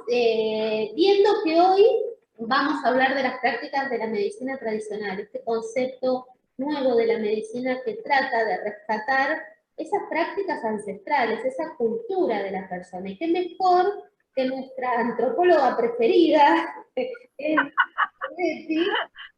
viendo que hoy vamos a hablar de las prácticas de la medicina tradicional, este concepto nuevo de la medicina que trata de rescatar esas prácticas ancestrales, esa cultura de la persona. Y qué mejor que nuestra antropóloga preferida, Betty,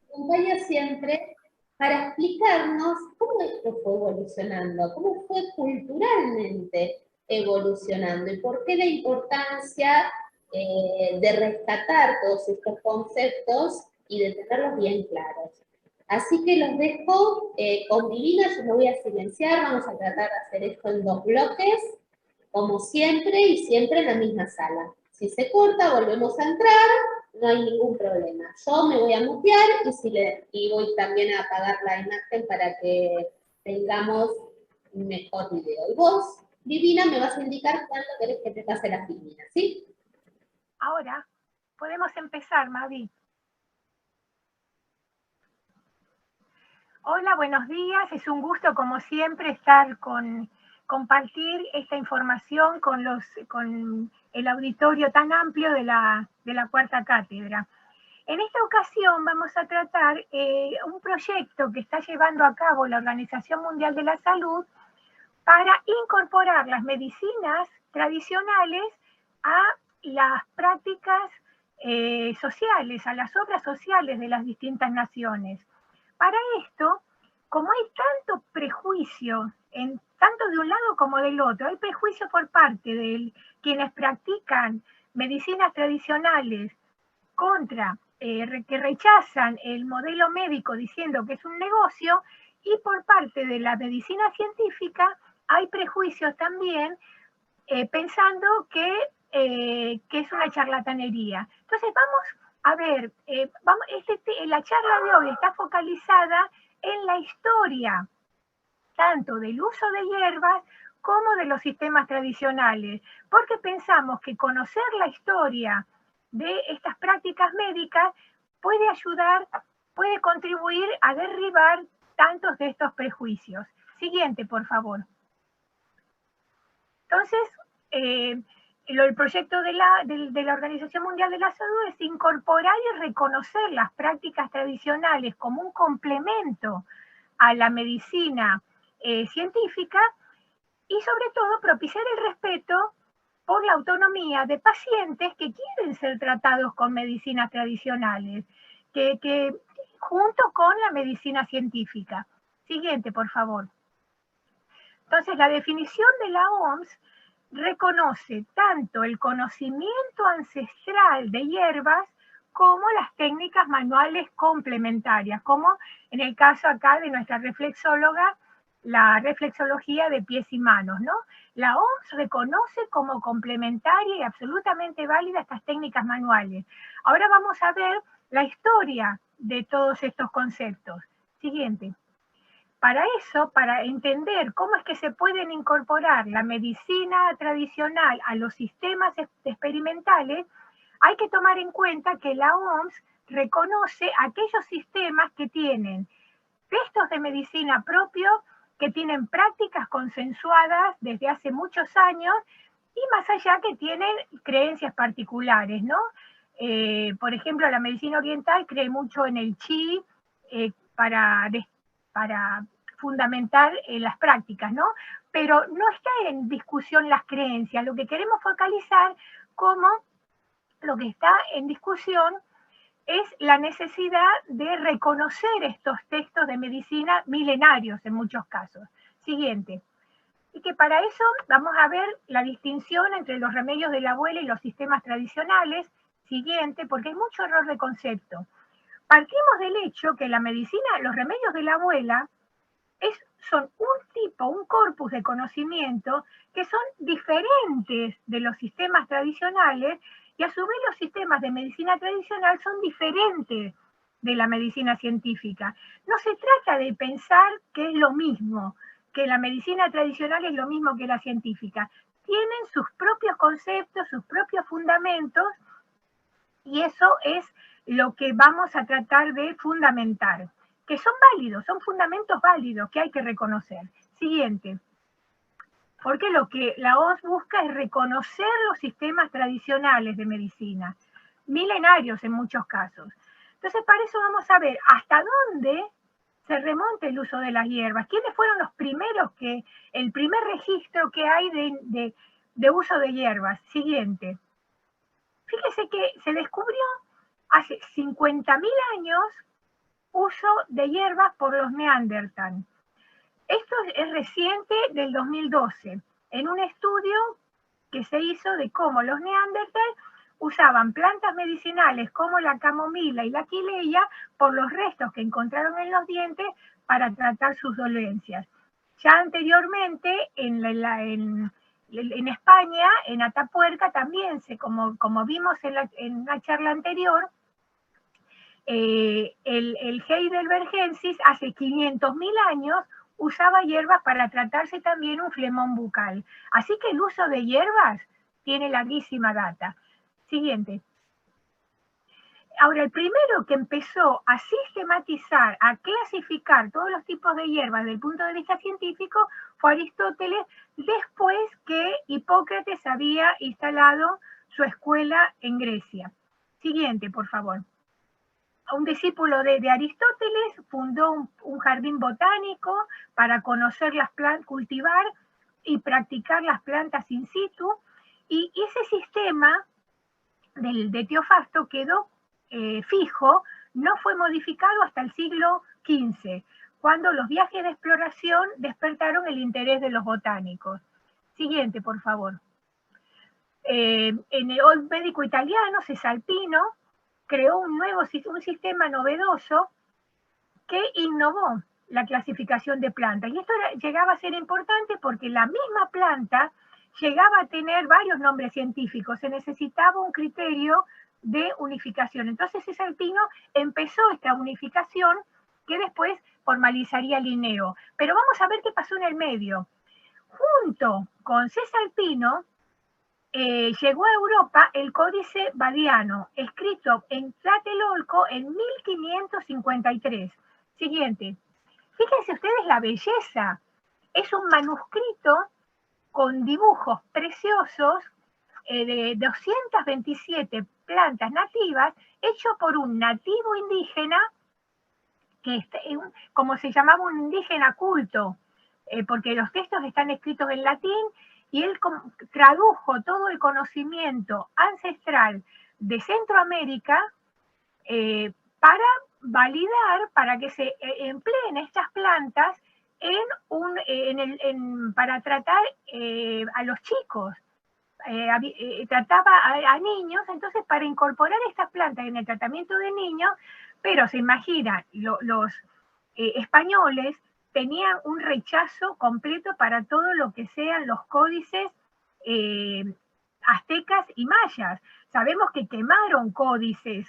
acompaña siempre para explicarnos cómo esto fue evolucionando, cómo fue culturalmente evolucionando y por qué la importancia de rescatar todos estos conceptos y de tenerlos bien claros. Así que los dejo con Divina, yo me voy a silenciar, vamos a tratar de hacer esto en 2 bloques, como siempre y siempre en la misma sala. Si se corta, volvemos a entrar, no hay ningún problema. Yo me voy a mutear y voy también a apagar la imagen para que tengamos un mejor video. Y vos, Divina, me vas a indicar cuándo querés que te pase la filmina, ¿sí? Ahora podemos empezar, Mavi. Hola, buenos días. Es un gusto, como siempre, compartir esta información con el auditorio tan amplio de la Cuarta Cátedra. En esta ocasión vamos a tratar un proyecto que está llevando a cabo la Organización Mundial de la Salud para incorporar las medicinas tradicionales a las prácticas sociales, a las obras sociales de las distintas naciones. Para esto, como hay tanto prejuicio, tanto de un lado como del otro, hay prejuicio por parte de quienes practican medicinas tradicionales contra, que rechazan el modelo médico diciendo que es un negocio, y por parte de la medicina científica hay prejuicios también pensando que es una charlatanería. Entonces vamos a ver, la charla de hoy está focalizada en la historia, tanto del uso de hierbas como de los sistemas tradicionales, porque pensamos que conocer la historia de estas prácticas médicas puede ayudar, puede contribuir a derribar tantos de estos prejuicios. Siguiente, por favor. Entonces, el proyecto de la Organización Mundial de la Salud es incorporar y reconocer las prácticas tradicionales como un complemento a la medicina científica y sobre todo propiciar el respeto por la autonomía de pacientes que quieren ser tratados con medicinas tradicionales, que junto con la medicina científica. Siguiente, por favor. Entonces, la definición de la OMS reconoce tanto el conocimiento ancestral de hierbas como las técnicas manuales complementarias, como en el caso acá de nuestra reflexóloga, la reflexología de pies y manos, ¿no? La OMS reconoce como complementaria y absolutamente válida estas técnicas manuales. Ahora vamos a ver la historia de todos estos conceptos. Siguiente. Para eso, para entender cómo es que se pueden incorporar la medicina tradicional a los sistemas experimentales, hay que tomar en cuenta que la OMS reconoce aquellos sistemas que tienen textos de medicina propios, que tienen prácticas consensuadas desde hace muchos años y más allá que tienen creencias particulares, ¿no? Por ejemplo, la medicina oriental cree mucho en el chi para fundamentar las prácticas, ¿no? Pero no está en discusión las creencias. Lo que queremos focalizar como lo que está en discusión es la necesidad de reconocer estos textos de medicina milenarios en muchos casos. Siguiente. Y que para eso vamos a ver la distinción entre los remedios de la abuela y los sistemas tradicionales. Siguiente, porque hay mucho error de concepto. Partimos del hecho que la medicina, los remedios de la abuela, son un corpus de conocimiento que son diferentes de los sistemas tradicionales y a su vez los sistemas de medicina tradicional son diferentes de la medicina científica. No se trata de pensar que es lo mismo, que la medicina tradicional es lo mismo que la científica. Tienen sus propios conceptos, sus propios fundamentos y eso es lo que vamos a tratar de fundamentar, que son válidos, son fundamentos válidos que hay que reconocer. Siguiente. porque lo que la OMS busca es reconocer los sistemas tradicionales de medicina, milenarios en muchos casos. Entonces, para eso vamos a ver hasta dónde se remonta el uso de las hierbas. ¿Quiénes fueron los primeros el primer registro que hay de uso de hierbas? Siguiente. Fíjese que se descubrió hace 50.000 años uso de hierbas por los neandertal. Esto es reciente, del 2012, en un estudio que se hizo de cómo los neandertal usaban plantas medicinales como la camomila y la quileya por los restos que encontraron en los dientes para tratar sus dolencias. Ya anteriormente en España, en Atapuerca, también, como vimos en la charla anterior, el heidelbergensis hace 500.000 años usaba hierbas para tratarse también un flemón bucal. Así que el uso de hierbas tiene larguísima data. Siguiente. Ahora, el primero que empezó a sistematizar, a clasificar todos los tipos de hierbas desde el punto de vista científico fue Aristóteles, después que Hipócrates había instalado su escuela en Grecia. Siguiente, por favor. Un discípulo de Aristóteles fundó un jardín botánico para conocer las plantas, cultivar y practicar las plantas in situ, y ese sistema de Teofasto quedó fijo, no fue modificado hasta el siglo XV, cuando los viajes de exploración despertaron el interés de los botánicos. Siguiente, por favor. En el médico italiano, Cesalpino, creó un sistema novedoso que innovó la clasificación de plantas. Y esto llegaba a ser importante porque la misma planta llegaba a tener varios nombres científicos. Se necesitaba un criterio de unificación. Entonces Cesalpino empezó esta unificación que después formalizaría Linneo. Pero vamos a ver qué pasó en el medio. Junto con Cesalpino, llegó a Europa el Códice Badiano, escrito en Tlatelolco en 1553. Siguiente. Fíjense ustedes la belleza. Es un manuscrito con dibujos preciosos de 227 plantas nativas, hecho por un nativo indígena, como se llamaba, un indígena culto, porque los textos están escritos en latín, y él tradujo todo el conocimiento ancestral de Centroamérica para validar, para que se empleen estas plantas para tratar a los chicos. Trataba a niños, entonces para incorporar estas plantas en el tratamiento de niños, pero se imagina, los españoles tenían un rechazo completo para todo lo que sean los códices aztecas y mayas. Sabemos que quemaron códices,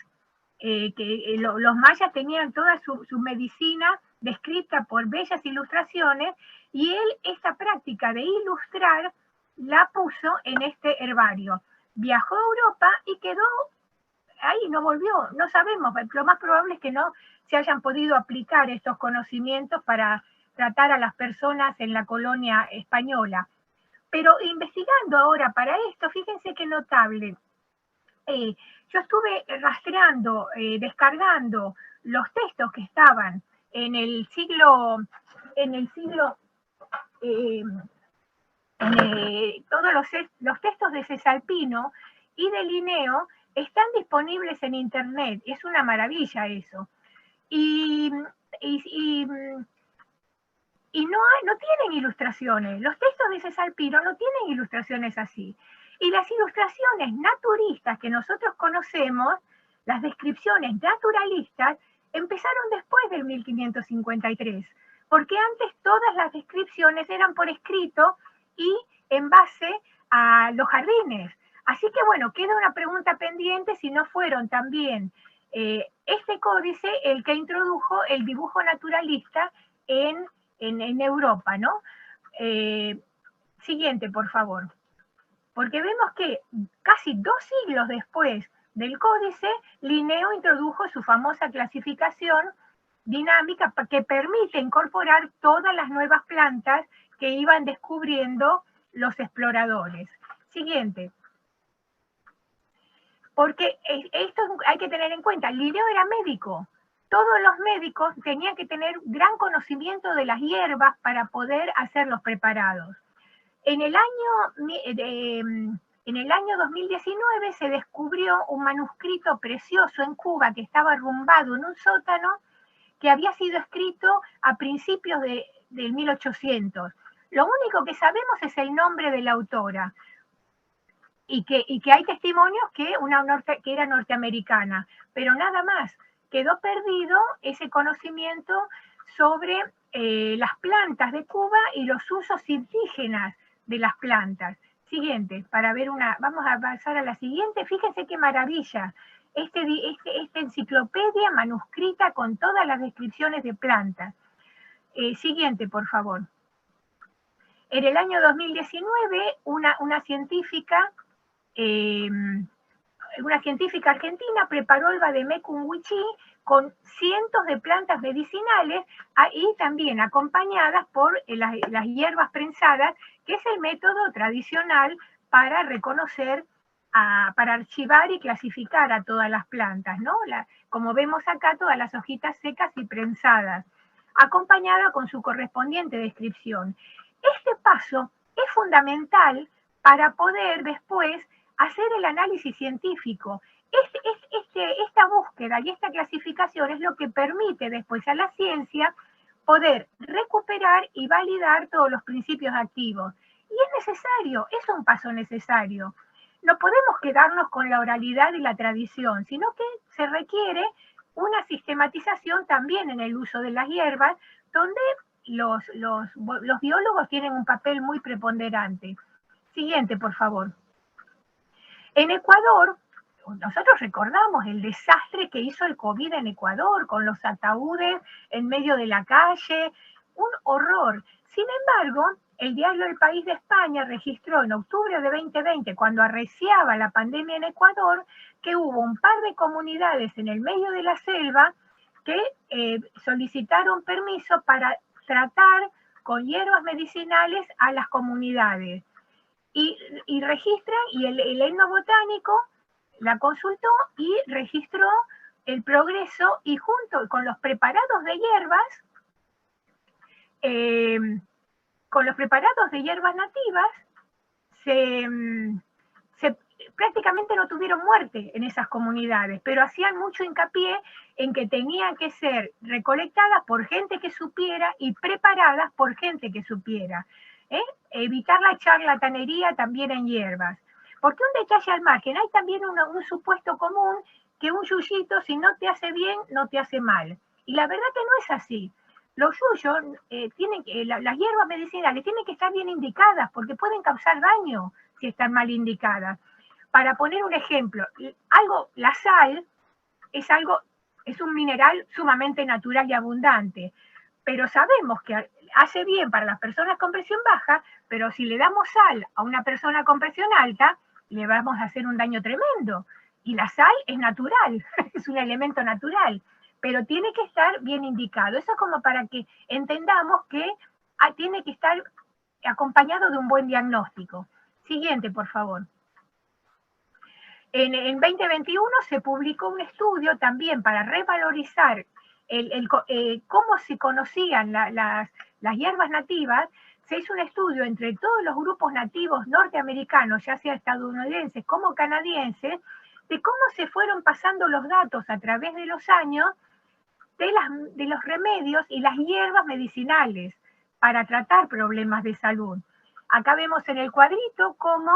los mayas tenían toda su medicina descrita por bellas ilustraciones, y él esta práctica de ilustrar la puso en este herbario. Viajó a Europa y quedó ahí, no volvió, no sabemos, lo más probable es que no se hayan podido aplicar estos conocimientos para tratar a las personas en la colonia española. Pero investigando ahora para esto, fíjense qué notable. Yo estuve rastreando, descargando los textos que estaban todos los textos de Cesalpino y de Linneo están disponibles en internet. Es una maravilla eso. Y no tienen ilustraciones. Los textos de Cesalpino no tienen ilustraciones así. Y las ilustraciones naturistas que nosotros conocemos, las descripciones naturalistas, empezaron después del 1553, porque antes todas las descripciones eran por escrito y en base a los jardines. Así que bueno, queda una pregunta pendiente si no fueron también este códice el que introdujo el dibujo naturalista en Europa, ¿no? Siguiente, por favor. Porque vemos que casi 2 siglos después del códice, Linneo introdujo su famosa clasificación dinámica que permite incorporar todas las nuevas plantas que iban descubriendo los exploradores. Siguiente. Porque esto hay que tener en cuenta, Linneo era médico. Todos los médicos tenían que tener gran conocimiento de las hierbas para poder hacer los preparados. En el año 2019 se descubrió un manuscrito precioso en Cuba que estaba arrumbado en un sótano, que había sido escrito a principios del 1800. Lo único que sabemos es el nombre de la autora y que hay testimonios que era norteamericana, pero nada más. Quedó perdido ese conocimiento sobre las plantas de Cuba y los usos indígenas de las plantas. Siguiente, vamos a pasar a la siguiente. Fíjense qué maravilla. Esta enciclopedia manuscrita con todas las descripciones de plantas. Siguiente, por favor. En el año 2019, una científica argentina preparó el Vademecum huichí con cientos de plantas medicinales y también acompañadas por las hierbas prensadas, que es el método tradicional para reconocer, para archivar y clasificar a todas las plantas, ¿no? Como vemos acá, todas las hojitas secas y prensadas, acompañada con su correspondiente descripción. Este paso es fundamental para poder después hacer el análisis científico. Esta búsqueda y esta clasificación es lo que permite después a la ciencia poder recuperar y validar todos los principios activos. Y es necesario, es un paso necesario. No podemos quedarnos con la oralidad y la tradición, sino que se requiere una sistematización también en el uso de las hierbas, donde los biólogos tienen un papel muy preponderante. Siguiente, por favor. En Ecuador, nosotros recordamos el desastre que hizo el COVID en Ecuador, con los ataúdes en medio de la calle, un horror. Sin embargo, el diario El País de España registró en octubre de 2020, cuando arreciaba la pandemia en Ecuador, que hubo un par de comunidades en el medio de la selva que solicitaron permiso para tratar con hierbas medicinales a las comunidades. Y registran, y el etnobotánico la consultó y registró el progreso, y junto con los preparados de hierbas, nativas, prácticamente no tuvieron muerte en esas comunidades, pero hacían mucho hincapié en que tenían que ser recolectadas por gente que supiera y preparadas por gente que supiera. Evitar la charlatanería también en hierbas. Porque un detalle al margen, hay también un supuesto común, que un yuyito, si no te hace bien, no te hace mal. Y la verdad que no es así. Los yuyos, las hierbas medicinales tienen que estar bien indicadas, porque pueden causar daño si están mal indicadas. Para poner un ejemplo, la sal es un mineral sumamente natural y abundante, pero sabemos que hace bien para las personas con presión baja, pero si le damos sal a una persona con presión alta, le vamos a hacer un daño tremendo. Y la sal es natural, es un elemento natural, pero tiene que estar bien indicado. Eso es como para que entendamos que tiene que estar acompañado de un buen diagnóstico. Siguiente, por favor. En 2021 se publicó un estudio también para revalorizar cómo se conocían las hierbas nativas. Se hizo un estudio entre todos los grupos nativos norteamericanos, ya sea estadounidenses como canadienses, de cómo se fueron pasando los datos a través de los años de los remedios y las hierbas medicinales para tratar problemas de salud. Acá vemos en el cuadrito cómo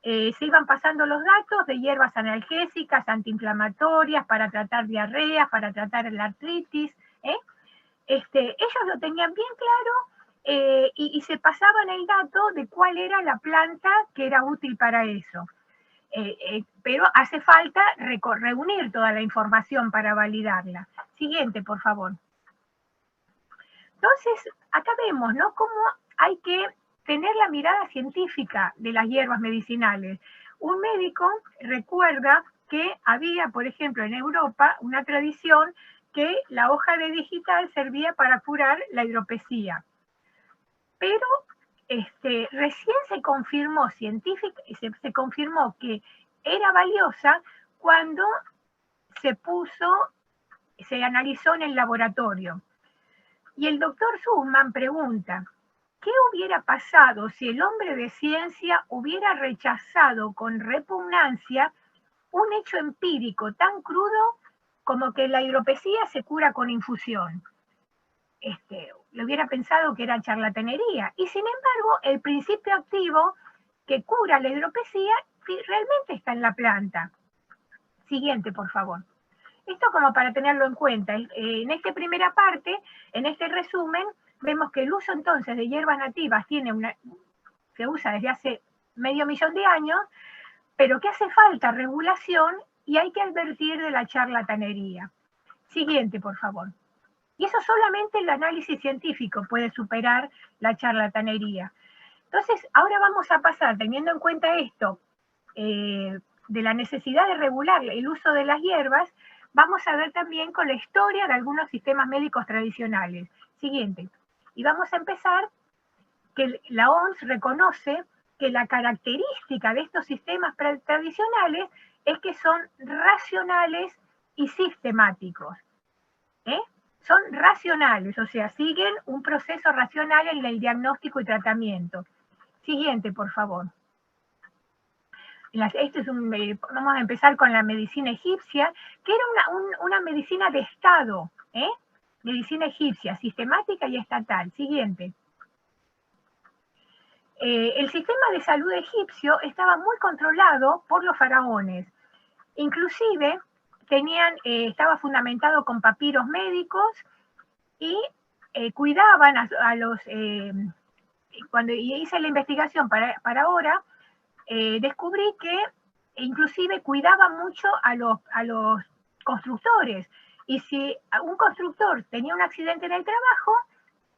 se iban pasando los datos de hierbas analgésicas, antiinflamatorias, para tratar diarreas, para tratar la artritis. Ellos lo tenían bien claro, y se pasaban el dato de cuál era la planta que era útil para eso. Pero hace falta reunir toda la información para validarla. Siguiente, por favor. Entonces, acá vemos, ¿no?, cómo hay que tener la mirada científica de las hierbas medicinales. Un médico recuerda que había, por ejemplo, en Europa, una tradición que la hoja de digital servía para curar la hidropesía. Pero recién se confirmó se confirmó que era valiosa cuando se analizó en el laboratorio. Y el doctor Sussman pregunta, ¿qué hubiera pasado si el hombre de ciencia hubiera rechazado con repugnancia un hecho empírico tan crudo como que la hidropesía se cura con infusión? Le hubiera pensado que era charlatanería. Y sin embargo, el principio activo que cura la hidropesía realmente está en la planta. Siguiente, por favor. Esto como para tenerlo en cuenta. En esta primera parte, en este resumen, vemos que el uso entonces de hierbas nativas se usa desde hace medio millón de años, pero que hace falta regulación y hay que advertir de la charlatanería. Siguiente, por favor. Y eso solamente el análisis científico puede superar la charlatanería. Entonces, ahora vamos a pasar, teniendo en cuenta esto, de la necesidad de regular el uso de las hierbas, vamos a ver también con la historia de algunos sistemas médicos tradicionales. Siguiente. Y vamos a empezar que la OMS reconoce que la característica de estos sistemas tradicionales es que son racionales y sistemáticos. Son racionales, o sea, siguen un proceso racional en el diagnóstico y tratamiento. Siguiente, por favor. Vamos a empezar con la medicina egipcia, que era una medicina de Estado, medicina egipcia, sistemática y estatal. Siguiente. El sistema de salud egipcio estaba muy controlado por los faraones. Inclusive estaba fundamentado con papiros médicos y cuidaban a los... cuando hice la investigación para ahora, descubrí que inclusive cuidaba mucho a los constructores. Y si un constructor tenía un accidente en el trabajo,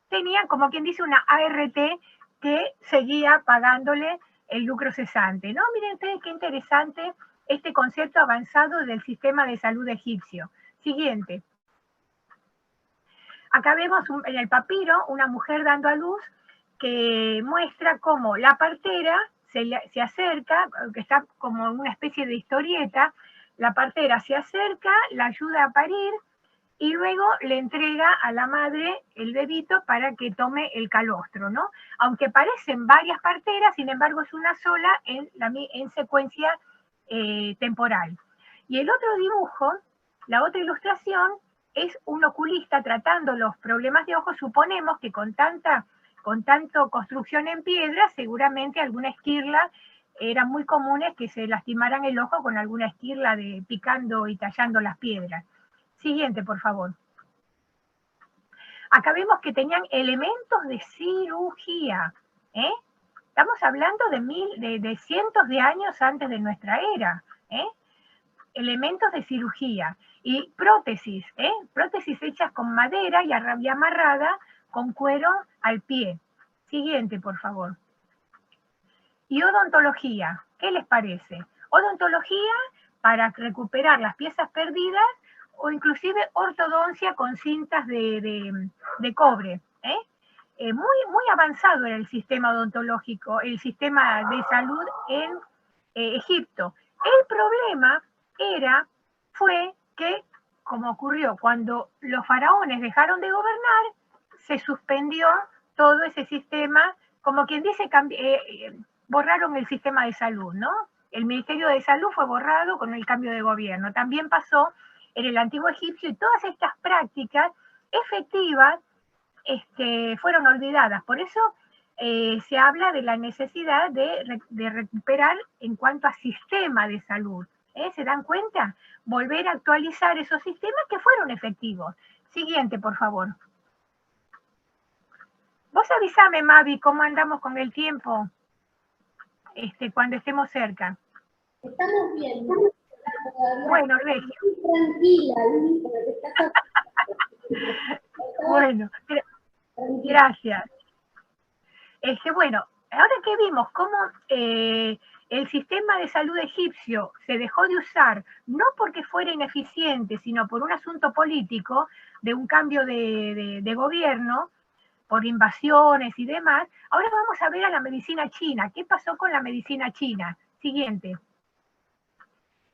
tenía, como quien dice, una ART que seguía pagándole el lucro cesante, ¿no? Miren ustedes qué interesante este concepto avanzado del sistema de salud egipcio. Siguiente. Acá vemos en el papiro una mujer dando a luz que muestra cómo la partera se acerca, que está como una especie de historieta, la partera se acerca, la ayuda a parir y luego le entrega a la madre el bebito para que tome el calostro, ¿no? Aunque parecen varias parteras, sin embargo es una sola en secuencia temporal. Y el otro dibujo, la otra ilustración, es un oculista tratando los problemas de ojos. Suponemos que con tanto construcción en piedra, seguramente alguna esquirla, eran muy comunes que se lastimaran el ojo con alguna esquirla picando y tallando las piedras. Siguiente, por favor. Acá vemos que tenían elementos de cirugía. Estamos hablando de cientos de años antes de nuestra era. Elementos de cirugía. Y prótesis. Prótesis hechas con madera y amarrada con cuero al pie. Siguiente, por favor. Y odontología. ¿Qué les parece? Odontología para recuperar las piezas perdidas o inclusive ortodoncia con cintas de cobre. Muy avanzado era el sistema odontológico, el sistema de salud en Egipto. El problema fue que, como ocurrió cuando los faraones dejaron de gobernar, se suspendió todo ese sistema, como quien dice, borraron el sistema de salud, ¿no? El Ministerio de Salud fue borrado con el cambio de gobierno. También pasó en el antiguo egipcio y todas estas prácticas efectivas fueron olvidadas. Por eso se habla de la necesidad de recuperar en cuanto a sistema de salud. ¿Se dan cuenta? Volver a actualizar esos sistemas que fueron efectivos. Siguiente, por favor. Vos avísame, Mavi, cómo andamos con el tiempo cuando estemos cerca. Estamos bien. Bueno, Regio. Tranquila, Bueno, gracias. Bueno, ahora que vimos cómo el sistema de salud egipcio se dejó de usar, no porque fuera ineficiente, sino por un asunto político de un cambio de gobierno, por invasiones y demás. Ahora vamos a ver a la medicina china. ¿Qué pasó con la medicina china? Siguiente.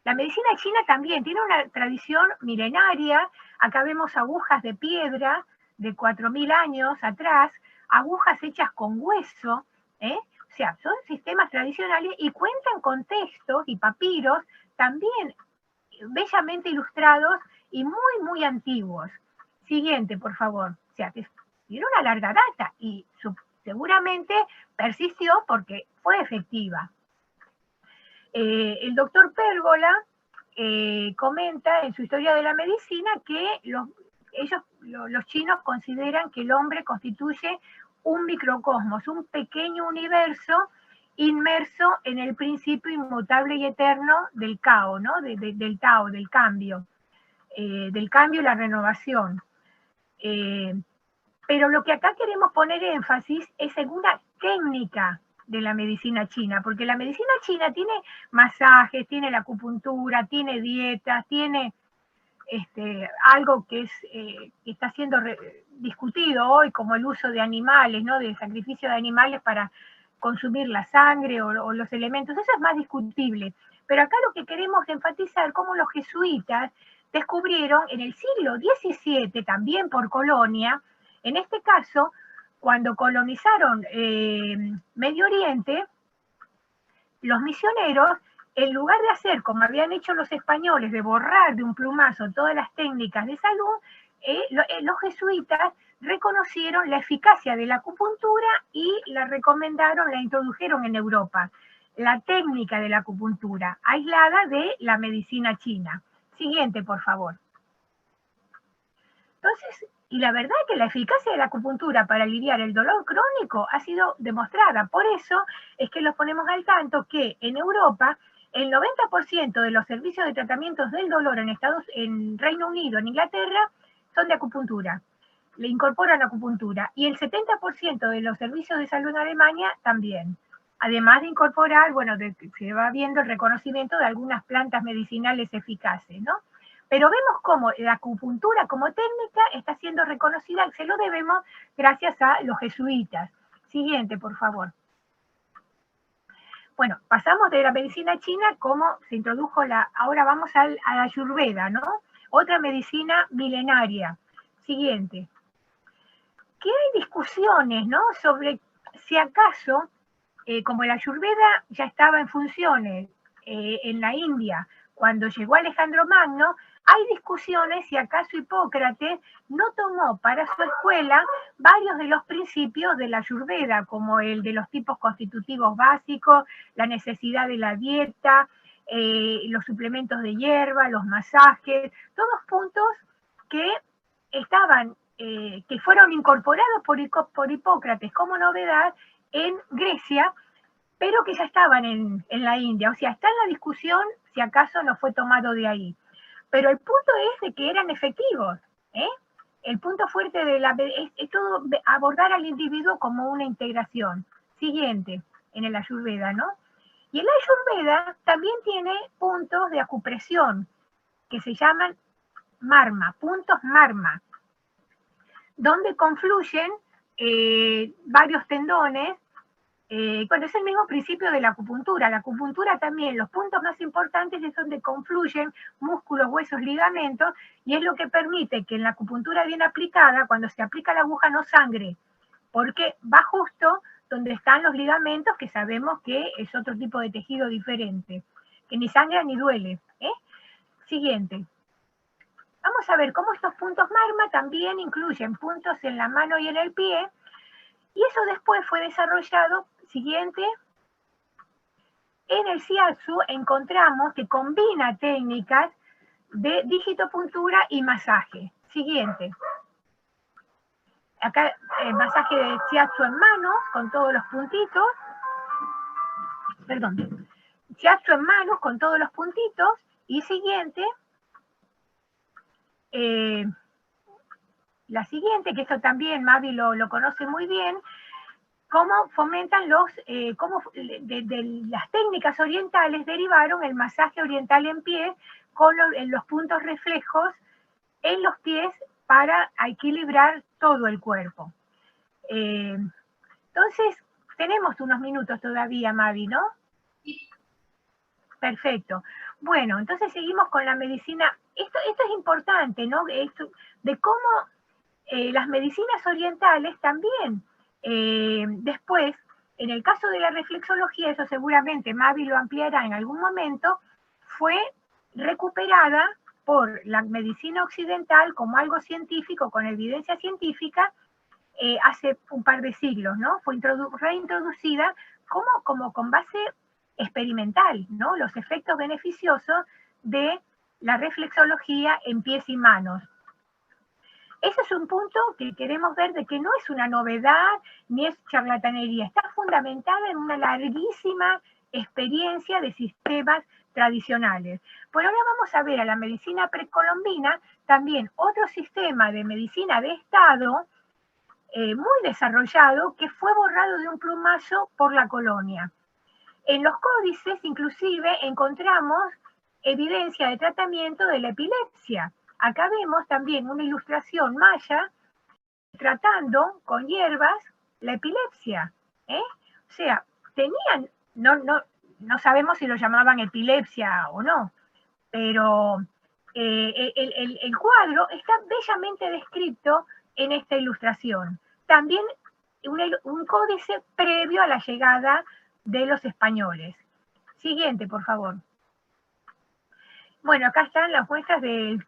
La medicina china también tiene una tradición milenaria. Acá vemos agujas de piedra de 4000 años atrás, agujas hechas con hueso, o sea, son sistemas tradicionales y cuentan con textos y papiros también bellamente ilustrados y muy, muy antiguos. Siguiente, por favor. O sea, tiene una larga data y seguramente persistió porque fue efectiva. El doctor Pérgola comenta en su Historia de la Medicina que los chinos consideran que el hombre constituye un microcosmos, un pequeño universo inmerso en el principio inmutable y eterno del Tao, ¿no? Del Tao, del cambio y la renovación. Pero lo que acá queremos poner énfasis es en una técnica de la medicina china, porque la medicina china tiene masajes, tiene la acupuntura, tiene dietas, tiene algo que está siendo discutido hoy, como el uso de animales, ¿no? De sacrificio de animales para consumir la sangre o los elementos. Eso es más discutible. Pero acá lo que queremos enfatizar, como los jesuitas descubrieron en el siglo XVII, también por Colonia, en este caso, cuando colonizaron Medio Oriente, los misioneros, en lugar de hacer como habían hecho los españoles, de borrar de un plumazo todas las técnicas de salud, los jesuitas reconocieron la eficacia de la acupuntura y la recomendaron, la introdujeron en Europa. La técnica de la acupuntura, aislada de la medicina china. Siguiente, por favor. Entonces, y la verdad es que la eficacia de la acupuntura para aliviar el dolor crónico ha sido demostrada. Por eso es que los ponemos al tanto que en Europa el 90% de los servicios de tratamientos del dolor en Reino Unido, en Inglaterra, son de acupuntura. Le incorporan acupuntura. Y el 70% de los servicios de salud en Alemania también. Además de incorporar, bueno, se va viendo el reconocimiento de algunas plantas medicinales eficaces, ¿no? Pero vemos cómo la acupuntura como técnica está siendo reconocida, se lo debemos gracias a los jesuitas. Siguiente, por favor. Bueno, pasamos de la medicina china, cómo se introdujo ahora vamos a la Ayurveda, ¿no? Otra medicina milenaria. Siguiente. Que hay discusiones, ¿no? Sobre si acaso, como la Ayurveda ya estaba en funciones en la India, cuando llegó Alejandro Magno, hay discusiones si acaso Hipócrates no tomó para su escuela varios de los principios de la Ayurveda, como el de los tipos constitutivos básicos, la necesidad de la dieta, los suplementos de hierba, los masajes, todos puntos que que fueron incorporados por Hipócrates como novedad en Grecia, pero que ya estaban en la India. O sea, está en la discusión si acaso no fue tomado de ahí. Pero el punto es de que eran efectivos. El punto fuerte es todo abordar al individuo como una integración. Siguiente, en el Ayurveda, ¿no? Y el Ayurveda también tiene puntos de acupresión, que se llaman marma, puntos marma, donde confluyen varios tendones. Bueno, es el mismo principio de la acupuntura. La acupuntura también, los puntos más importantes es donde confluyen músculos, huesos, ligamentos, y es lo que permite que en la acupuntura bien aplicada, cuando se aplica la aguja, no sangre, porque va justo donde están los ligamentos, que sabemos que es otro tipo de tejido diferente, que ni sangra ni duele. Siguiente. Vamos a ver cómo estos puntos marma también incluyen puntos en la mano y en el pie, y eso después fue desarrollado. Siguiente. En el Shiatsu encontramos que combina técnicas de digitopuntura y masaje. Siguiente. Acá el masaje de Shiatsu en manos con todos los puntitos. Perdón. Shiatsu en manos con todos los puntitos. Y siguiente. La siguiente, que esto también Mavi lo conoce muy bien, cómo fomentan de las técnicas orientales derivaron el masaje oriental en pies con los puntos reflejos en los pies para equilibrar todo el cuerpo. Entonces, tenemos unos minutos todavía, Mavi, ¿no? Sí. Perfecto. Bueno, entonces seguimos con la medicina. Esto es importante, ¿no? Esto, de cómo las medicinas orientales también, después, en el caso de la reflexología, eso seguramente Mavi lo ampliará en algún momento, fue recuperada por la medicina occidental como algo científico, con evidencia científica, hace un par de siglos, ¿no? Fue reintroducida como con base experimental, ¿no? Los efectos beneficiosos de la reflexología en pies y manos. Ese es un punto que queremos ver, de que no es una novedad ni es charlatanería, está fundamentada en una larguísima experiencia de sistemas tradicionales. Por ahora vamos a ver a la medicina precolombina, también otro sistema de medicina de Estado muy desarrollado, que fue borrado de un plumazo por la colonia. En los códices inclusive encontramos evidencia de tratamiento de la epilepsia. Acá vemos también una ilustración maya tratando con hierbas la epilepsia. O sea, tenían, no sabemos si lo llamaban epilepsia o no, pero el cuadro está bellamente descrito en esta ilustración. También un códice previo a la llegada de los españoles. Siguiente, por favor. Bueno, acá están las muestras del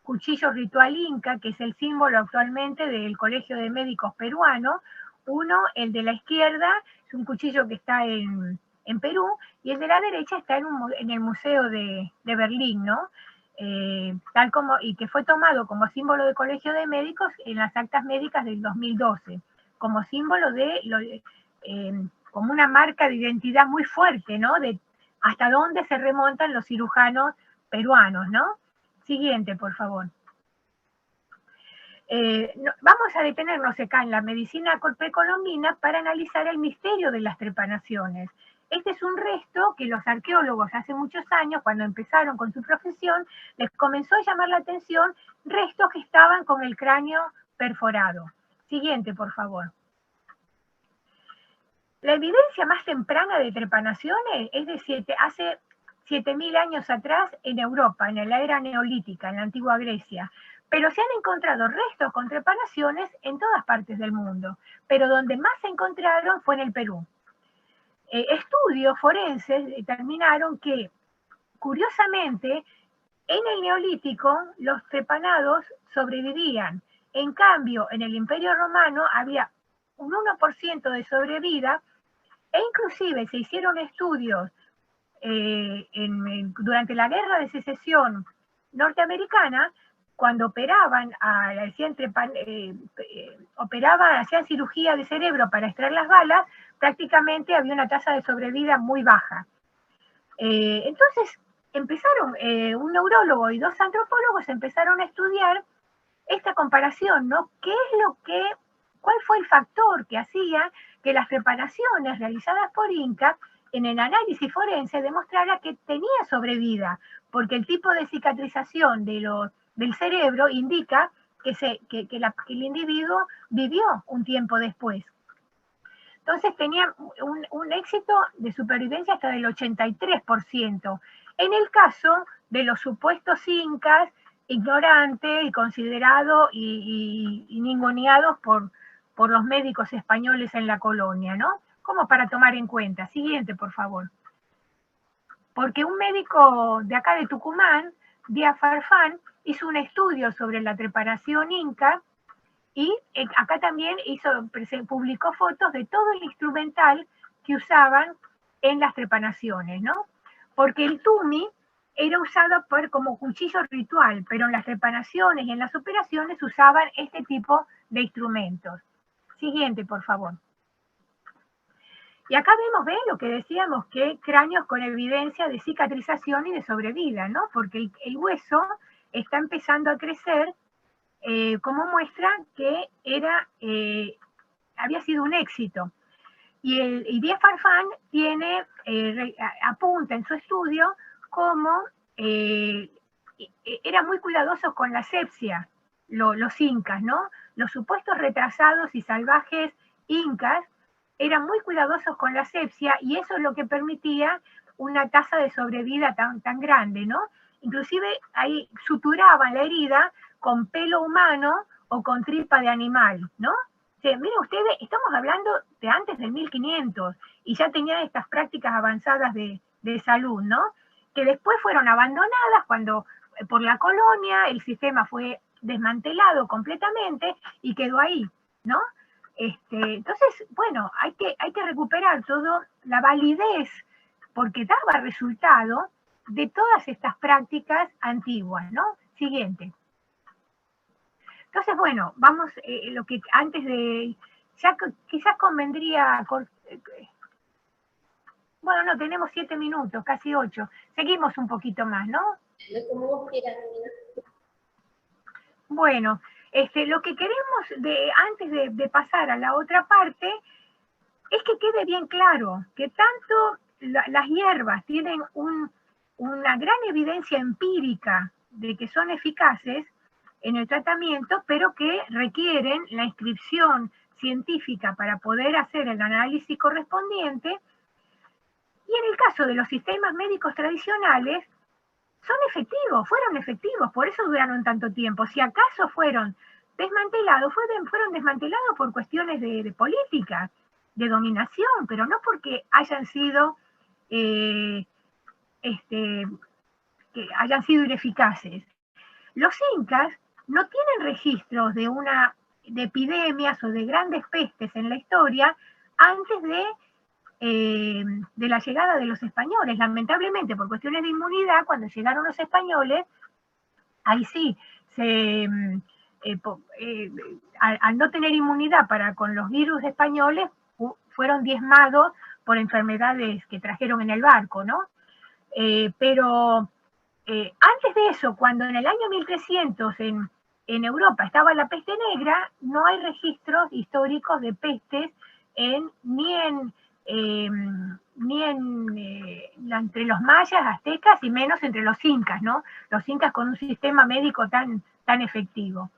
cuchillo ritual inca, que es el símbolo actualmente del Colegio de Médicos Peruano. Uno, el de la izquierda, es un cuchillo que está en Perú, y el de la derecha está en el Museo de Berlín, ¿no? Tal como, y que fue tomado como símbolo del Colegio de Médicos en las actas médicas del 2012, como símbolo de, como una marca de identidad muy fuerte, ¿no? De hasta dónde se remontan los cirujanos peruanos, ¿no? Siguiente, por favor. Vamos a detenernos acá en la medicina precolombina para analizar el misterio de las trepanaciones. Este es un resto que los arqueólogos hace muchos años, cuando empezaron con su profesión, les comenzó a llamar la atención restos que estaban con el cráneo perforado. Siguiente, por favor. La evidencia más temprana de trepanaciones es de hace 7.000 años atrás en Europa, en la era neolítica, en la antigua Grecia. Pero se han encontrado restos con trepanaciones en todas partes del mundo, pero donde más se encontraron fue en el Perú. Estudios forenses determinaron que, curiosamente, en el Neolítico los trepanados sobrevivían. En cambio, en el Imperio Romano había un 1% de sobrevida, e inclusive se hicieron estudios durante la Guerra de Secesión norteamericana, cuando operaban, hacían cirugía de cerebro para extraer las balas, prácticamente había una tasa de sobrevida muy baja. Entonces empezaron, un neurólogo y dos antropólogos empezaron a estudiar esta comparación, ¿no? ¿Cuál fue el factor que hacía que las preparaciones realizadas por Inca en el análisis forense demostrara que tenía sobrevida? Porque el tipo de cicatrización del cerebro indica que el individuo vivió un tiempo después. Entonces tenía un éxito de supervivencia hasta del 83%. En el caso de los supuestos incas, ignorantes y considerados y ninguneados por los médicos españoles en la colonia, ¿no? Como para tomar en cuenta. Siguiente, por favor. Porque un médico de acá de Tucumán, Díaz Farfán, hizo un estudio sobre la trepanación inca, y acá también publicó fotos de todo el instrumental que usaban en las trepanaciones, ¿no? Porque el tumi era usado como cuchillo ritual, pero en las trepanaciones y en las operaciones usaban este tipo de instrumentos. Siguiente, por favor. Y acá ¿ven lo que decíamos? Que cráneos con evidencia de cicatrización y de sobrevida, ¿no? Porque el hueso está empezando a crecer, como muestra que había sido un éxito. Y Díaz Farfán apunta en su estudio cómo era muy cuidadoso con la asepsia, los incas, ¿no? los supuestos retrasados y salvajes incas eran muy cuidadosos con la asepsia y eso es lo que permitía una tasa de sobrevida tan grande, ¿no? Inclusive ahí suturaban la herida con pelo humano o con tripa de animal, ¿no? O sea, miren ustedes, estamos hablando de antes del 1500 y ya tenían estas prácticas avanzadas de salud, ¿no? Que después fueron abandonadas cuando por la colonia el sistema fue desmantelado completamente y quedó ahí, ¿no? Entonces, bueno, hay que recuperar toda la validez porque daba resultado de todas estas prácticas antiguas, ¿no? Siguiente. Entonces, bueno, vamos, lo que antes de, ya quizás convendría, bueno, no, tenemos 7 minutos, casi 8, seguimos un poquito más, ¿no? Como vos quieras. Bueno, lo que queremos antes de pasar a la otra parte es que quede bien claro que tanto las hierbas tienen una gran evidencia empírica de que son eficaces en el tratamiento, pero que requieren la inscripción científica para poder hacer el análisis correspondiente. Y en el caso de los sistemas médicos tradicionales, son efectivos, fueron efectivos, por eso duraron tanto tiempo. Si acaso fueron desmantelados, fueron desmantelados por cuestiones de política, de dominación, pero no porque hayan sido que hayan sido ineficaces. Los incas no tienen registros de epidemias o de grandes pestes en la historia antes de la llegada de los españoles. Lamentablemente, por cuestiones de inmunidad, cuando llegaron los españoles, ahí sí, al no tener inmunidad con los virus españoles, fueron diezmados por enfermedades que trajeron en el barco, ¿no? Pero antes de eso, cuando en el año 1300 en Europa estaba la peste negra, no hay registros históricos de pestes entre los mayas, aztecas y menos entre los incas, ¿no? Los incas con un sistema médico tan efectivo.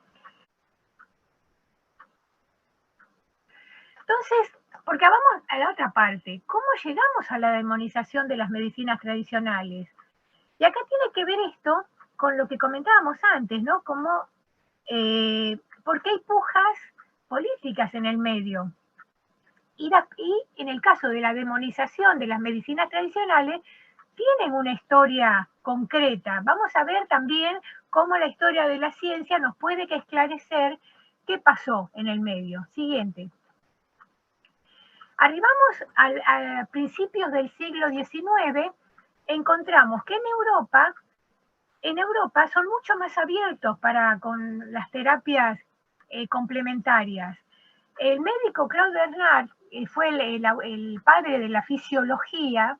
Entonces, porque vamos a la otra parte, ¿cómo llegamos a la demonización de las medicinas tradicionales? Y acá tiene que ver esto con lo que comentábamos antes, ¿no? Como, porque hay pujas políticas en el medio. Y en el caso de la demonización de las medicinas tradicionales, tienen una historia concreta. Vamos a ver también cómo la historia de la ciencia nos puede esclarecer qué pasó en el medio. Siguiente. Arribamos a principios del siglo XIX, encontramos que en Europa son mucho más abiertos con las terapias complementarias. El médico Claude Bernard, fue el padre de la fisiología,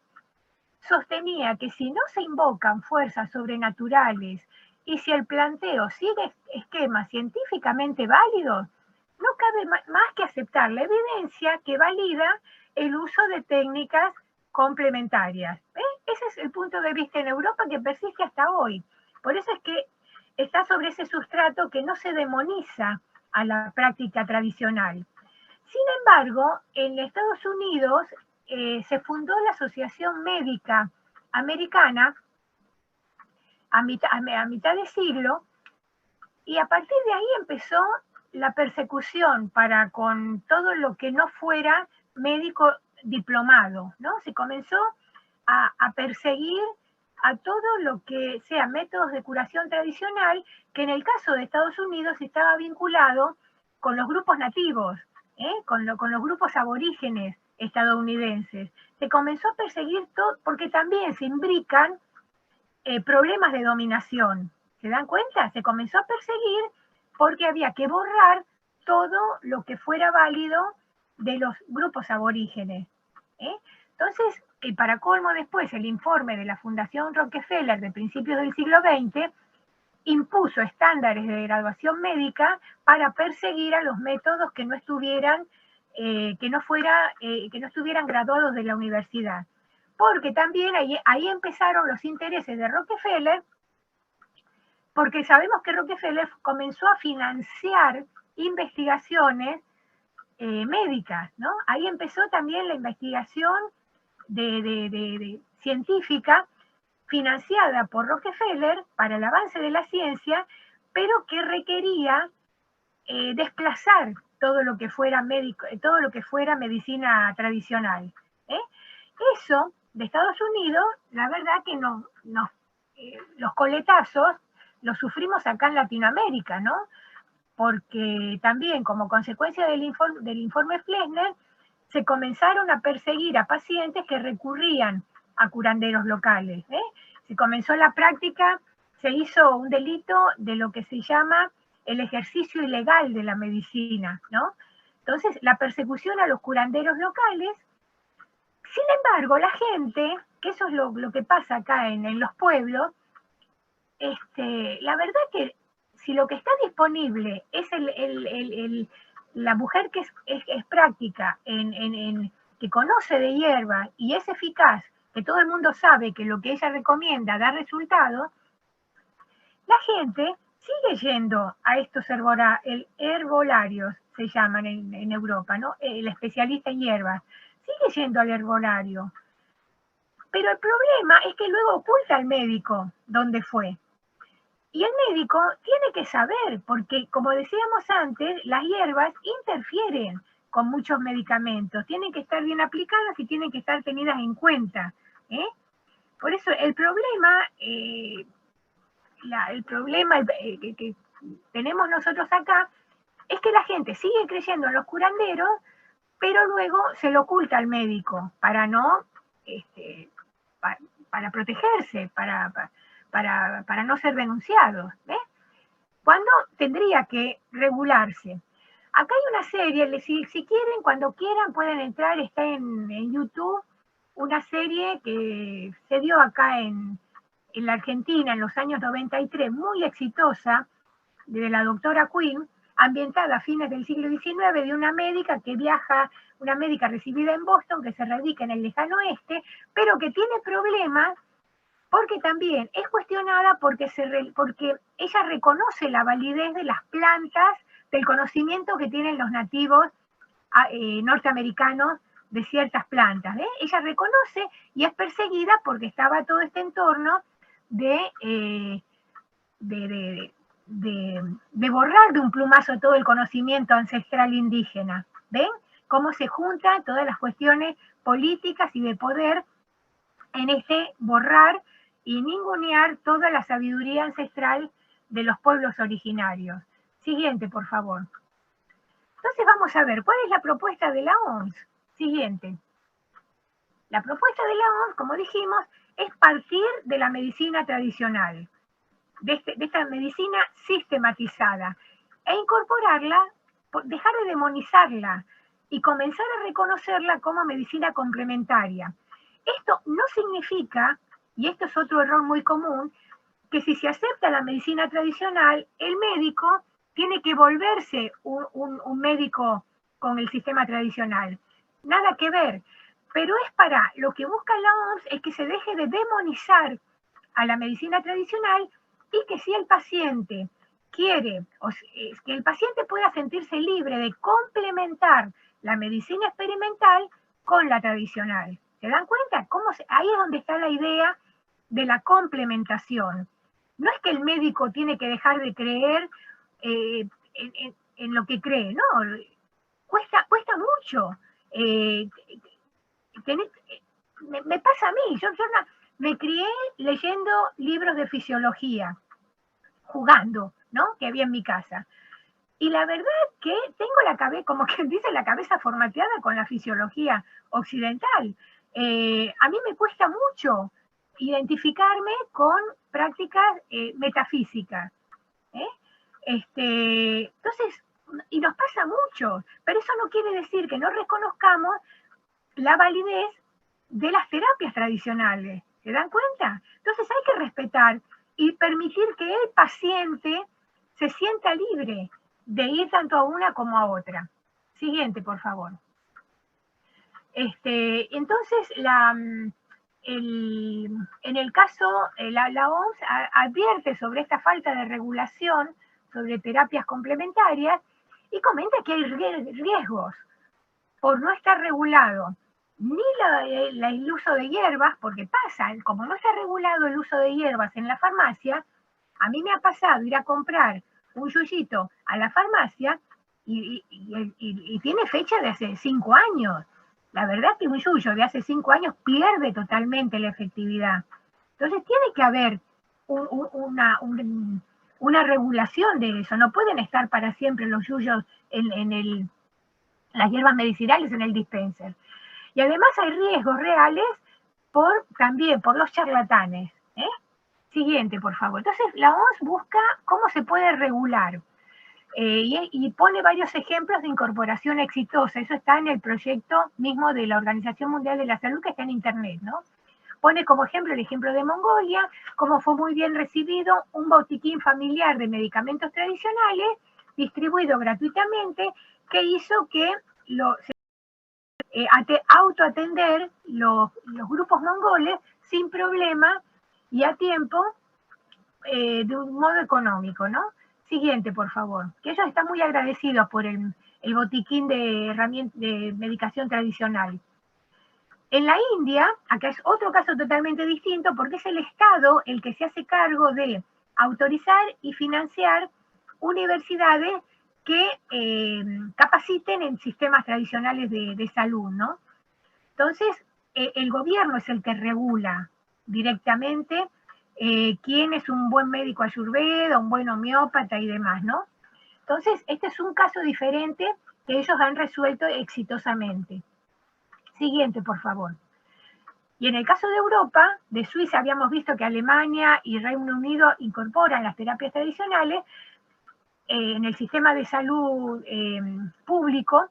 sostenía que si no se invocan fuerzas sobrenaturales y si el planteo sigue esquemas científicamente válidos, no cabe más que aceptar la evidencia que valida el uso de técnicas complementarias. Ese es el punto de vista en Europa que persiste hasta hoy. Por eso es que está sobre ese sustrato que no se demoniza a la práctica tradicional. Sin embargo, en Estados Unidos se fundó la Asociación Médica Americana a mitad de siglo y a partir de ahí empezó la persecución con todo lo que no fuera médico diplomado, ¿no? Se comenzó a perseguir a todo lo que sea métodos de curación tradicional, que en el caso de Estados Unidos estaba vinculado con los grupos nativos, con los grupos aborígenes estadounidenses. Se comenzó a perseguir todo, porque también se imbrican problemas de dominación. ¿Se dan cuenta? Se comenzó a perseguir porque había que borrar todo lo que fuera válido de los grupos aborígenes. Entonces, para colmo después, el informe de la Fundación Rockefeller de principios del siglo XX impuso estándares de graduación médica para perseguir a los métodos que no estuvieran graduados de la universidad. Porque también ahí empezaron los intereses de Rockefeller, porque sabemos que Rockefeller comenzó a financiar investigaciones médicas, ¿no? Ahí empezó también la investigación científica financiada por Rockefeller para el avance de la ciencia, pero que requería desplazar todo lo que fuera médico, todo lo que fuera medicina tradicional. Eso de Estados Unidos, la verdad que los coletazos los sufrimos acá en Latinoamérica, ¿no? Porque también como consecuencia del informe Flesner, se comenzaron a perseguir a pacientes que recurrían a curanderos locales. Se comenzó la práctica, se hizo un delito de lo que se llama el ejercicio ilegal de la medicina, ¿no? Entonces, la persecución a los curanderos locales. Sin embargo, la gente, que eso es lo que pasa acá en los pueblos, la verdad que si lo que está disponible es la mujer que es práctica, que conoce de hierba y es eficaz, que todo el mundo sabe que lo que ella recomienda da resultados, la gente sigue yendo a estos herbolarios, se llaman en Europa, ¿no? El especialista en hierbas, sigue yendo al herbolario. Pero el problema es que luego oculta al médico dónde fue. Y el médico tiene que saber, porque como decíamos antes, las hierbas interfieren con muchos medicamentos, tienen que estar bien aplicadas y tienen que estar tenidas en cuenta. Por eso el problema, que tenemos nosotros acá es que la gente sigue creyendo en los curanderos, pero luego se lo oculta al médico para no, para protegerse, para no ser denunciados, cuando tendría que regularse. Acá hay una serie, si quieren, cuando quieran pueden entrar, está en YouTube, una serie que se dio acá en la Argentina en los años 93, muy exitosa, de la doctora Quinn, ambientada a fines del siglo XIX, de una médica que viaja, una médica recibida en Boston, que se radica en el lejano oeste, pero que tiene problemas porque también es cuestionada porque ella reconoce la validez de las plantas, del conocimiento que tienen los nativos norteamericanos de ciertas plantas. Ella reconoce y es perseguida porque estaba todo este entorno de borrar de un plumazo todo el conocimiento ancestral indígena. ¿Ven? Cómo se juntan todas las cuestiones políticas y de poder en borrar y ningunear toda la sabiduría ancestral de los pueblos originarios. Siguiente, por favor. Entonces vamos a ver, ¿cuál es la propuesta de la OMS? Siguiente. La propuesta de la OMS, como dijimos, es partir de la medicina tradicional, de esta medicina sistematizada, e incorporarla, dejar de demonizarla y comenzar a reconocerla como medicina complementaria. Esto no significa, y esto es otro error muy común, que si se acepta la medicina tradicional, el médico tiene que volverse un médico con el sistema tradicional. Nada que ver, pero lo que busca la OMS es que se deje de demonizar a la medicina tradicional y que si el paciente quiere, que el paciente pueda sentirse libre de complementar la medicina experimental con la tradicional. ¿Se dan cuenta? Ahí es donde está la idea de la complementación. No es que el médico tiene que dejar de creer en lo que cree, no. Cuesta mucho. Me pasa a mí, yo me crié leyendo libros de fisiología, jugando, ¿no? Que había en mi casa. Y la verdad que tengo la cabeza, como quien dice, la cabeza formateada con la fisiología occidental. A mí me cuesta mucho identificarme con prácticas metafísicas. Entonces, y nos pasa mucho, pero eso no quiere decir que no reconozcamos la validez de las terapias tradicionales. ¿Se dan cuenta? Entonces hay que respetar y permitir que el paciente se sienta libre de ir tanto a una como a otra. Siguiente, por favor. Entonces, en el caso, la OMS advierte sobre esta falta de regulación sobre terapias complementarias y comenta que hay riesgos por no estar regulado ni el uso de hierbas, porque pasa, como no está regulado el uso de hierbas en la farmacia, a mí me ha pasado ir a comprar un yuyito a la farmacia y tiene fecha de hace 5 años. La verdad que un yuyo de hace 5 años pierde totalmente la efectividad. Entonces tiene que haber una regulación de eso. No pueden estar para siempre los yuyos las hierbas medicinales en el dispenser. Y además hay riesgos reales también por los charlatanes. Siguiente, por favor. Entonces, la OMS busca cómo se puede regular y pone varios ejemplos de incorporación exitosa. Eso está en el proyecto mismo de la Organización Mundial de la Salud, que está en Internet, ¿no? Pone como ejemplo el ejemplo de Mongolia, cómo fue muy bien recibido un botiquín familiar de medicamentos tradicionales, distribuido gratuitamente, que hizo que autoatender los grupos mongoles sin problema y a tiempo de un modo económico, ¿no? Siguiente, por favor. Que ellos están muy agradecidos por el botiquín de medicación tradicional. En la India, acá es otro caso totalmente distinto porque es el Estado el que se hace cargo de autorizar y financiar universidades que capaciten en sistemas tradicionales de salud, ¿no? Entonces, el gobierno es el que regula directamente quién es un buen médico ayurveda, un buen homeópata y demás, ¿no? Entonces, este es un caso diferente que ellos han resuelto exitosamente. Siguiente, por favor. Y en el caso de Europa, de Suiza, habíamos visto que Alemania y Reino Unido incorporan las terapias tradicionales en el sistema de salud público,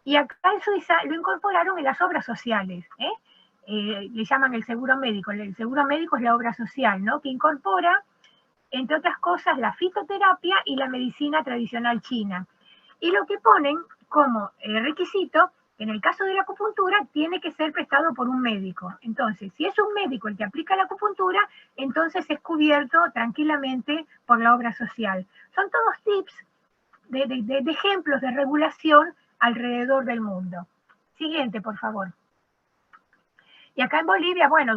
y acá en Suiza lo incorporaron en las obras sociales, le llaman el seguro médico. El seguro médico es la obra social, ¿no? Que incorpora, entre otras cosas, la fitoterapia y la medicina tradicional china. Y lo que ponen como requisito, en el caso de la acupuntura, tiene que ser prestado por un médico. Entonces, si es un médico el que aplica la acupuntura, entonces es cubierto tranquilamente por la obra social. Son todos tips de ejemplos de regulación alrededor del mundo. Siguiente, por favor. Y acá en Bolivia, bueno,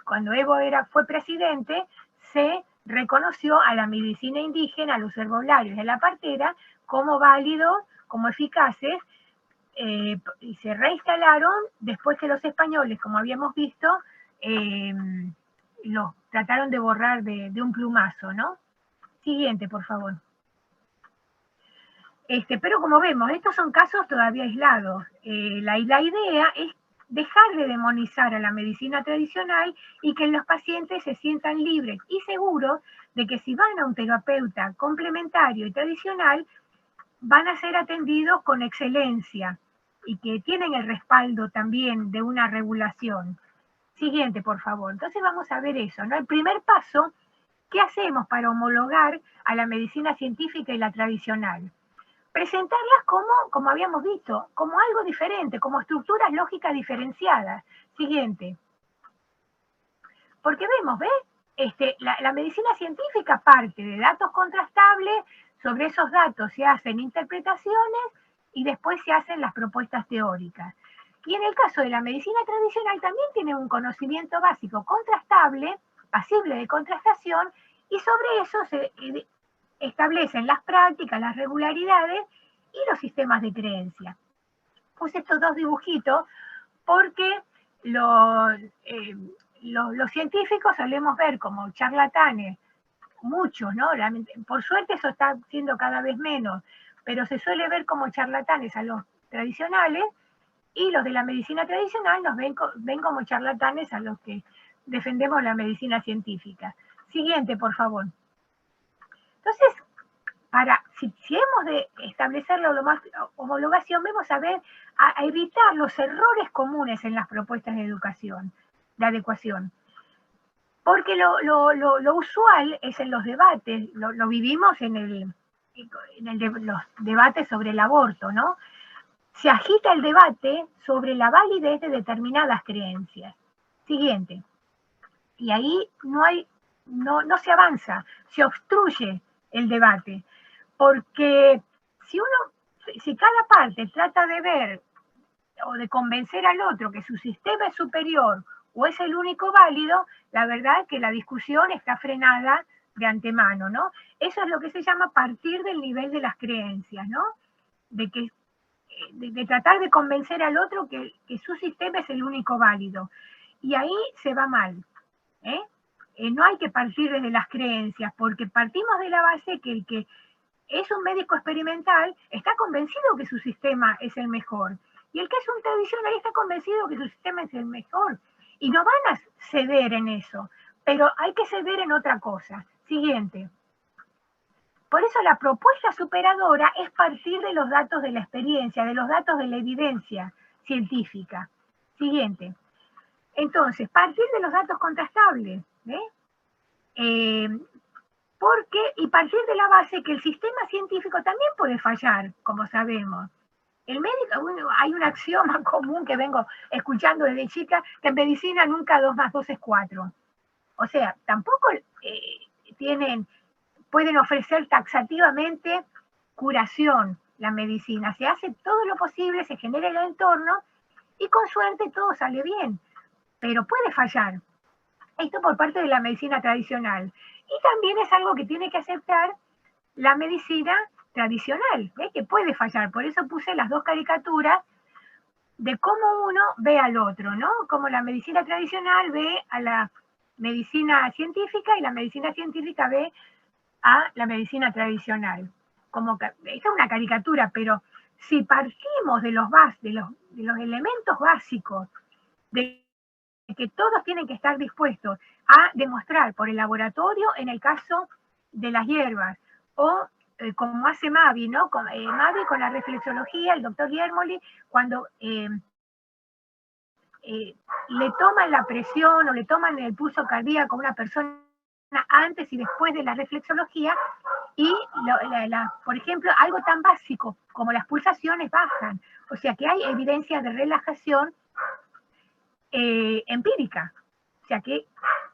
cuando Evo fue presidente, se reconoció a la medicina indígena, a los herbolarios y a la partera como válidos, como eficaces, y se reinstalaron después que los españoles, como habíamos visto, los trataron de borrar de un plumazo, ¿no? Siguiente, por favor. Pero como vemos, estos son casos todavía aislados. La idea es dejar de demonizar a la medicina tradicional y que los pacientes se sientan libres y seguros de que si van a un terapeuta complementario y tradicional, van a ser atendidos con excelencia y que tienen el respaldo también de una regulación. Siguiente, por favor. Entonces vamos a ver eso, ¿no? El primer paso, ¿qué hacemos para homologar a la medicina científica y la tradicional? Presentarlas como habíamos visto, como algo diferente, como estructuras lógicas diferenciadas. Siguiente. Porque vemos, la medicina científica parte de datos contrastables, sobre esos datos se hacen interpretaciones y después se hacen las propuestas teóricas. Y en el caso de la medicina tradicional también tiene un conocimiento básico contrastable, pasible de contrastación, y sobre eso se establecen las prácticas, las regularidades y los sistemas de creencia. Puse estos dos dibujitos porque los científicos solemos ver como charlatanes, muchos, ¿no? Por suerte eso está siendo cada vez menos, pero se suele ver como charlatanes a los tradicionales, y los de la medicina tradicional nos ven como charlatanes a los que defendemos la medicina científica. Siguiente, por favor. Entonces, si hemos de establecer la homologación, vamos a evitar los errores comunes en las propuestas de educación, de adecuación. Porque lo usual es en los debates, lo vivimos en los debates sobre el aborto, ¿no? Se agita el debate sobre la validez de determinadas creencias. Siguiente. Y ahí no se avanza, se obstruye el debate, porque si cada parte trata de ver o de convencer al otro que su sistema es superior o es el único válido, la verdad es que la discusión está frenada de antemano, ¿no? Eso es lo que se llama partir del nivel de las creencias, ¿no? De tratar de convencer al otro que su sistema es el único válido. Y ahí se va mal, ¿eh? No hay que partir desde las creencias, porque partimos de la base que el que es un médico experimental está convencido que su sistema es el mejor. Y el que es un tradicionalista está convencido que su sistema es el mejor. Y no van a ceder en eso, pero hay que ceder en otra cosa. Siguiente. Por eso la propuesta superadora es partir de los datos de la experiencia, de los datos de la evidencia científica. Siguiente. Entonces, partir de los datos contrastables. Y partir de la base que el sistema científico también puede fallar, como sabemos. El médico, hay un axioma común que vengo escuchando desde chica, que en medicina nunca 2 más 2 es 4. O sea, tampoco pueden ofrecer taxativamente curación la medicina. Se hace todo lo posible, se genera el entorno y con suerte todo sale bien. Pero puede fallar. Esto por parte de la medicina tradicional. Y también es algo que tiene que aceptar la medicina tradicional, que puede fallar. Por eso puse las 2 caricaturas de cómo uno ve al otro, ¿no? Cómo la medicina tradicional ve a la medicina científica y la medicina científica ve a la medicina tradicional. Esta es una caricatura, pero si partimos de los elementos básicos, de que todos tienen que estar dispuestos a demostrar por el laboratorio en el caso de las hierbas, o como hace Mavi, ¿no? Mavi con la reflexología, el doctor Yermoli, cuando le toman la presión o le toman el pulso cardíaco a una persona antes y después de la reflexología, y por ejemplo, algo tan básico como las pulsaciones bajan, o sea que hay evidencia de relajación empírica, o sea que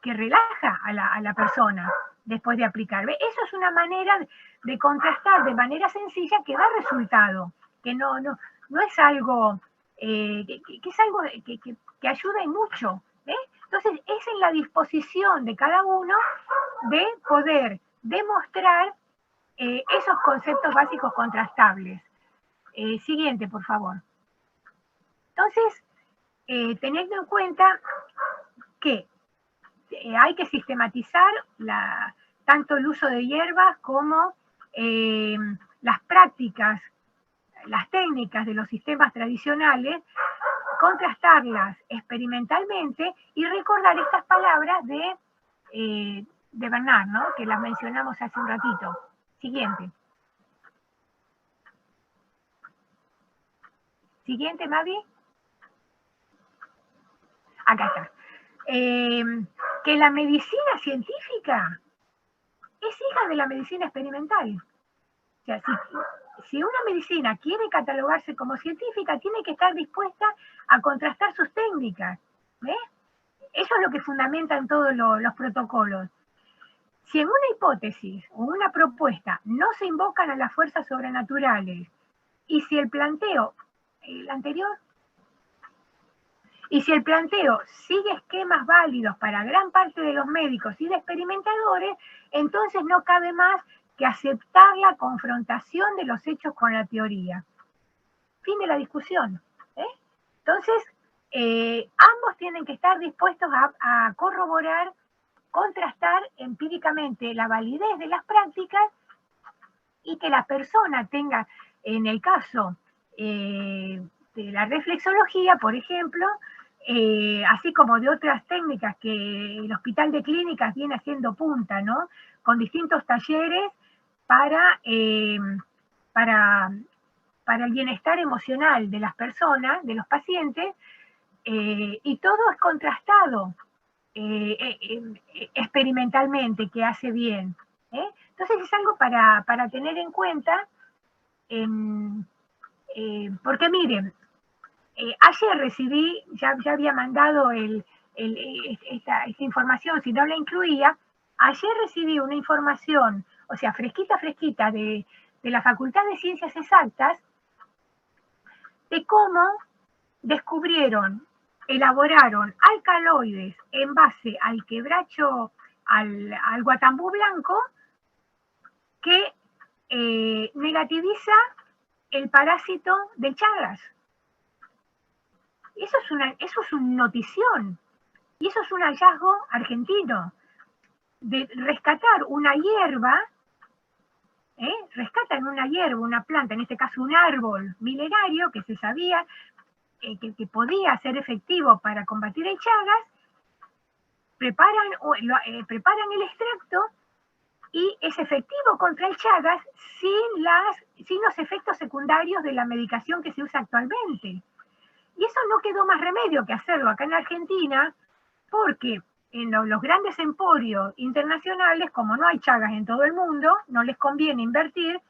relaja a la persona después de aplicar. ¿Ve? Eso es una manera de contrastar de manera sencilla que da resultado, que no es algo, que es algo que ayuda y mucho. ¿Ve? Entonces es en la disposición de cada uno de poder demostrar esos conceptos básicos contrastables. Siguiente, por favor. Entonces, teniendo en cuenta que hay que sistematizar tanto el uso de hierbas como las prácticas, las técnicas de los sistemas tradicionales, contrastarlas experimentalmente y recordar estas palabras de Bernard, ¿no? Que las mencionamos hace un ratito. Siguiente. Siguiente, Mavi. Acá está. Que la medicina científica es hija de la medicina experimental. O sea, si una medicina quiere catalogarse como científica, tiene que estar dispuesta a contrastar sus técnicas. ¿Ves? Eso es lo que fundamentan todos los protocolos. Si en una hipótesis o una propuesta no se invocan a las fuerzas sobrenaturales, y si el planteo, el anterior, y si el planteo sigue esquemas válidos para gran parte de los médicos y de experimentadores, entonces no cabe más que aceptar la confrontación de los hechos con la teoría. Fin de la discusión. Entonces, ambos tienen que estar dispuestos a corroborar, contrastar empíricamente la validez de las prácticas y que la persona tenga, en el caso de la reflexología, por ejemplo, así como de otras técnicas que el Hospital de Clínicas viene haciendo punta, ¿no? Con distintos talleres para el bienestar emocional de las personas, de los pacientes, y todo es contrastado experimentalmente, que hace bien. Entonces es algo para tener en cuenta, porque miren, ayer recibí, ya había mandado esta información, si no la incluía, ayer recibí una información, o sea, fresquita, de de la Facultad de Ciencias Exactas, de cómo descubrieron, elaboraron alcaloides en base al quebracho, al guatambú blanco, que negativiza el parásito de Chagas. Eso es una notición, y eso es un hallazgo argentino, de rescatar una hierba, rescatan una hierba, una planta, en este caso un árbol milenario que se sabía que podía ser efectivo para combatir el Chagas, preparan el extracto y es efectivo contra el Chagas sin los efectos secundarios de la medicación que se usa actualmente. Y eso no quedó más remedio que hacerlo acá en Argentina, porque en los grandes emporios internacionales, como no hay Chagas en todo el mundo, no les conviene invertir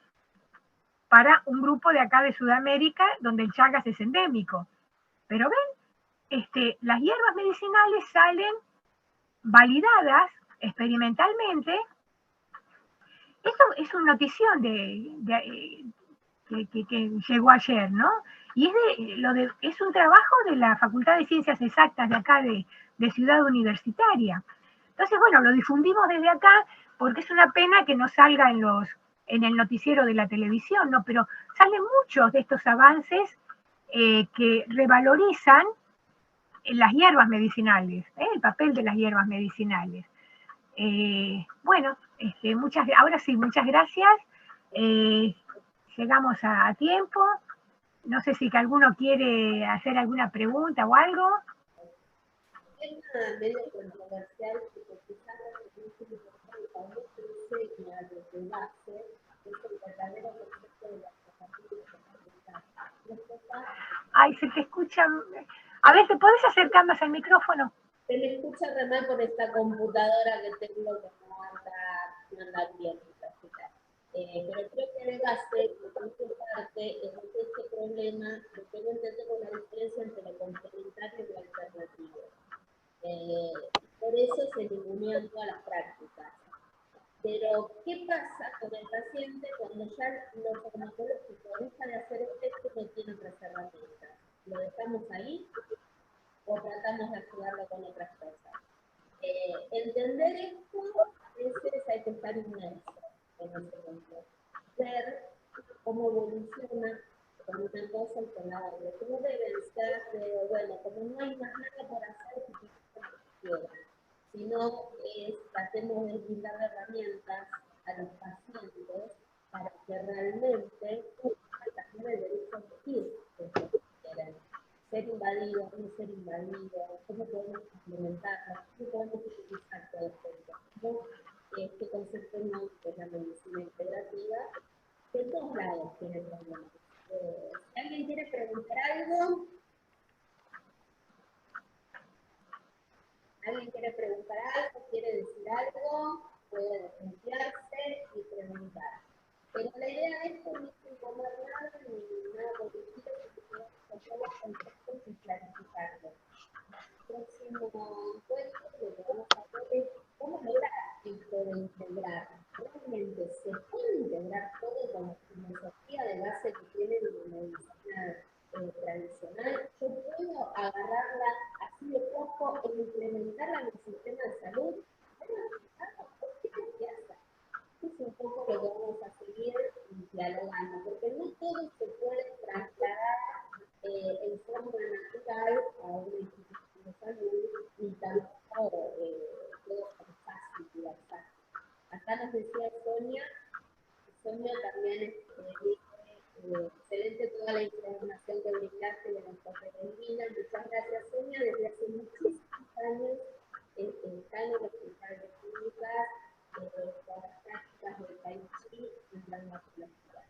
para un grupo de acá de Sudamérica donde el Chagas es endémico. Pero ven, las hierbas medicinales salen validadas experimentalmente. Esto es una notición que llegó ayer, ¿no? Y es un trabajo de la Facultad de Ciencias Exactas de acá de Ciudad Universitaria. Entonces, bueno, lo difundimos desde acá porque es una pena que no salga en el noticiero de la televisión, ¿no? Pero salen muchos de estos avances que revalorizan las hierbas medicinales, el papel de las hierbas medicinales. Bueno, ahora sí, muchas gracias. Llegamos a tiempo. No sé si alguno quiere hacer alguna pregunta o algo. Es una medio controversial porque quizás de base es el verdadero concepto de la Ay, se te escucha. A ver, ¿te podés acercar más al micrófono? Se me escucha re mal por esta computadora que tengo que no anda bien. Pero creo que de base, por mi parte, es este problema de que no entendemos la diferencia entre lo complementario y lo alternativo. Por eso se ningunean todas las prácticas. Pero, ¿qué pasa con el paciente cuando ya lo farmacológico deja de hacer efecto y no tiene otras herramientas? ¿Lo dejamos ahí o tratamos de ayudarlo con otras cosas? Entender esto, a veces hay que estar inmerso en ese mundo. Ver cómo evoluciona con una cosa y con la otra. Que no deben ser, bueno, como no hay más nada por hacer, sino tratemos de brindar herramientas a los pacientes para que realmente tengan el derecho a elegir lo que quieren. Ser invadido, no ser invadido, cómo podemos implementarlo, cómo podemos utilizar todo esto. Este concepto nuevo de la medicina integrativa, de todos lados tiene problemas. Si alguien quiere preguntar algo, ¿alguien quiere preguntar algo? ¿Quiere decir algo? Puede desconfiarse y preguntar. Pero la idea de esto no es imponer nada ni nada por el estilo, porque tenemos que hacer los conceptos y clarificarlos. El próximo encuentro lo que vamos a hacer es cómo lograr esto de integrar. Realmente se puede integrar todo con la filosofía de base que tiene la medicina tradicional. Yo puedo agarrarla así de poco e implementarla en el sistema de salud. ¿Por qué no se hace? Es un poco lo que vamos a seguir dialogando, porque no todo se puede trasladar en forma natural a una institución de salud, ni tampoco todo tan fácil de hacer. Acá nos decía Sonia también dice, excelente toda la información que brindaste de nuestra peregrina. Muchas gracias, Sonia. Desde hace muchísimos años está en el Hospital de Clínicas, con las prácticas del Tai Chi y la dermatología.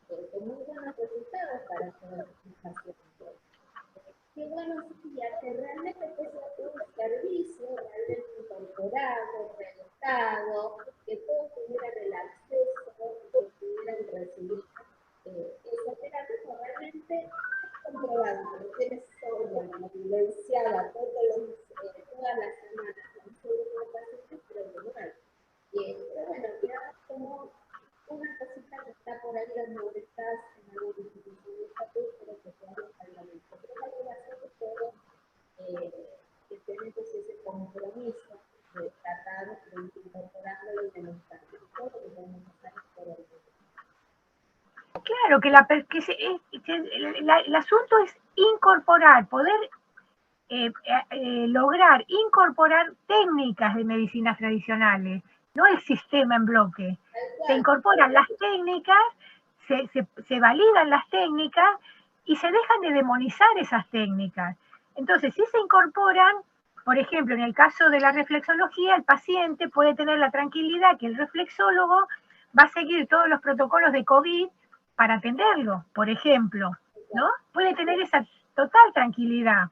Con muy buenos resultados para todos los pacientes. Qué bueno sería que realmente fuese un servicio realmente incorporado, realizado, que todos tuvieran el acceso, que pudieran recibir esa terapia, que realmente es comprobado, lo tiene Sonia, vivenciada todas las semanas con sus pacientes, pero no hay. Pero bueno, queda como una cosita que está por ahí Claro, el asunto es incorporar, poder lograr incorporar técnicas de medicinas tradicionales, no el sistema en bloque. Se incorporan las técnicas, se validan las técnicas y se dejan de demonizar esas técnicas. Entonces, si se incorporan, por ejemplo, en el caso de la reflexología, el paciente puede tener la tranquilidad que el reflexólogo va a seguir todos los protocolos de COVID para atenderlo, por ejemplo, ¿no? Puede tener esa total tranquilidad.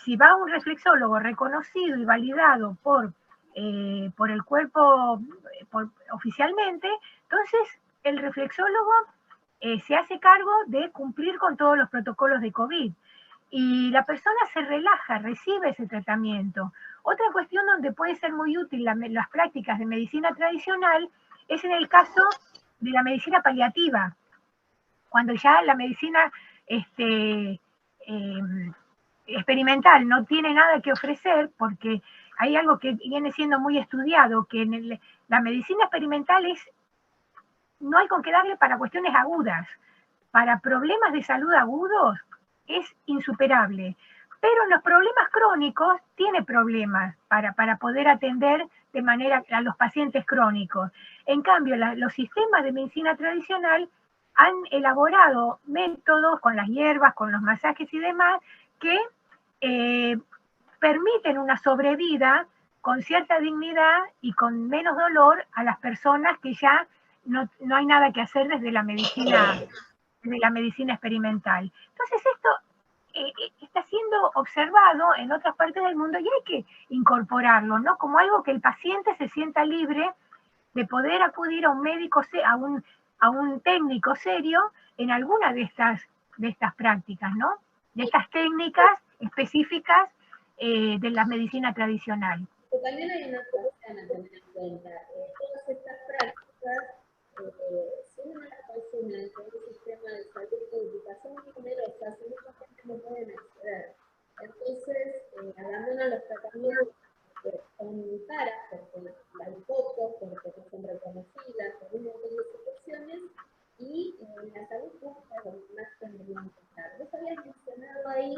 Si va un reflexólogo reconocido y validado por el cuerpo oficialmente, entonces el reflexólogo se hace cargo de cumplir con todos los protocolos de COVID. Y la persona se relaja, recibe ese tratamiento. Otra cuestión donde puede ser muy útil las prácticas de medicina tradicional es en el caso de la medicina paliativa, cuando ya la medicina experimental no tiene nada que ofrecer, porque hay algo que viene siendo muy estudiado, que en la medicina experimental no hay con qué darle para cuestiones agudas. Para problemas de salud agudos es insuperable, pero en los problemas crónicos tiene problemas para poder atender de manera a los pacientes crónicos. En cambio, los sistemas de medicina tradicional han elaborado métodos con las hierbas, con los masajes y demás, que permiten una sobrevida con cierta dignidad y con menos dolor a las personas que ya no hay nada que hacer desde la medicina experimental. Entonces esto está siendo observado en otras partes del mundo y hay que incorporarlo, ¿no? Como algo que el paciente se sienta libre de poder acudir a un médico, a un técnico serio en alguna de estas prácticas, ¿no? De estas técnicas específicas de la medicina tradicional. Pero también hay una cuestión a tener en cuenta. Todas estas prácticas, si uno las consume con un sistema de salud y educación muy numerosas, mucha gente no puede acceder. Entonces, abandonan los tratamientos que son caras, porque hay pocos, porque no son reconocidas, por un montón de situaciones, y la salud pública es lo que más tendrían que estar. Vos habías mencionado ahí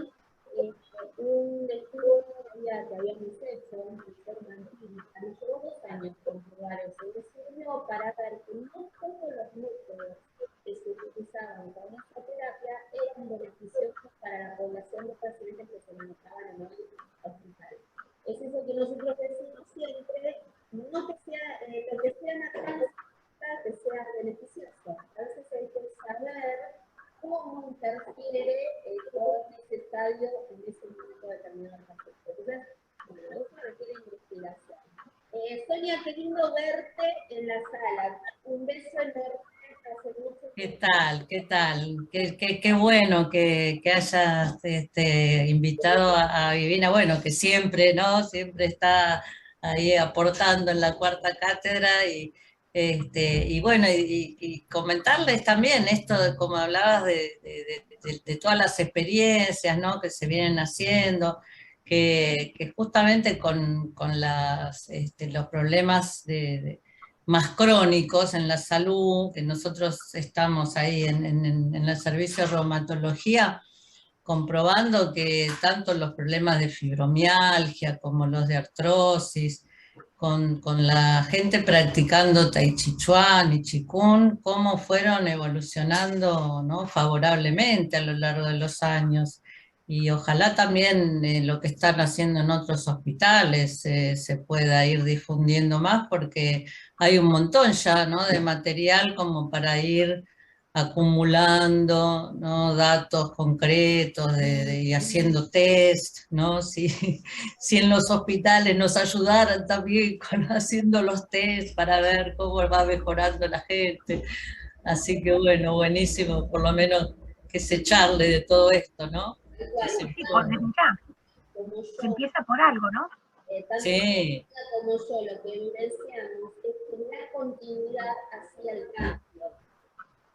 un estudio que habíamos hecho, un informe empírica, nos llevó 2 años comprobar eso, y sirvió para ver que no todos los métodos que se utilizaban con esta terapia eran beneficiosos para la población de pacientes que se limitaban en el hospital. Es eso que nosotros decimos siempre, no que sea lo que sea natural, que sea beneficioso. A veces hay que saber cómo interfiere todo necesario en ese momento determinado aspecto. Entonces, bueno, eso requiere investigación. Sonia, qué lindo verte en la sala. Un beso enorme. ¿Qué tal? ¿Qué tal? Qué bueno que hayas invitado a Vivina, bueno, que siempre, ¿no? Siempre está ahí aportando en la cuarta cátedra y bueno, y comentarles también esto de como hablabas de todas las experiencias, ¿no? Que se vienen haciendo, que justamente con los problemas más crónicos en la salud, que nosotros estamos ahí en el servicio de reumatología, comprobando que tanto los problemas de fibromialgia como los de artrosis, con la gente practicando Tai Chi Chuan y Qigong, cómo fueron evolucionando, ¿no? Favorablemente a lo largo de los años. Y ojalá también lo que están haciendo en otros hospitales se pueda ir difundiendo más, porque hay un montón ya, ¿no? De material como para ir acumulando, ¿no? Datos concretos y haciendo test, ¿no? Si en los hospitales nos ayudaran también haciendo los test para ver cómo va mejorando la gente. Así que bueno, buenísimo, por lo menos que se charle de todo esto, ¿no? Sí, se empieza por algo, ¿no? Tanto sí. como yo, lo que evidenciamos es que la continuidad hacia el cambio.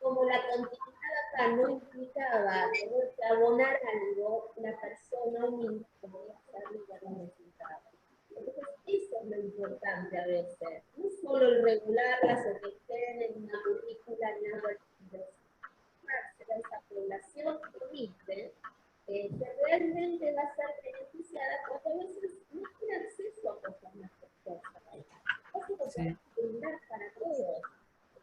Como la continuidad acá no implicaba tener que abonar algo, la persona misma podía hacerlo y los resultados. Entonces, eso es lo importante a veces. No solo el regularlas o que estén en una currícula, en algo de legislación permite, que realmente va a ser beneficiada porque a veces no tiene acceso a cosas más costosas. Eso lo podemos brindar para todos.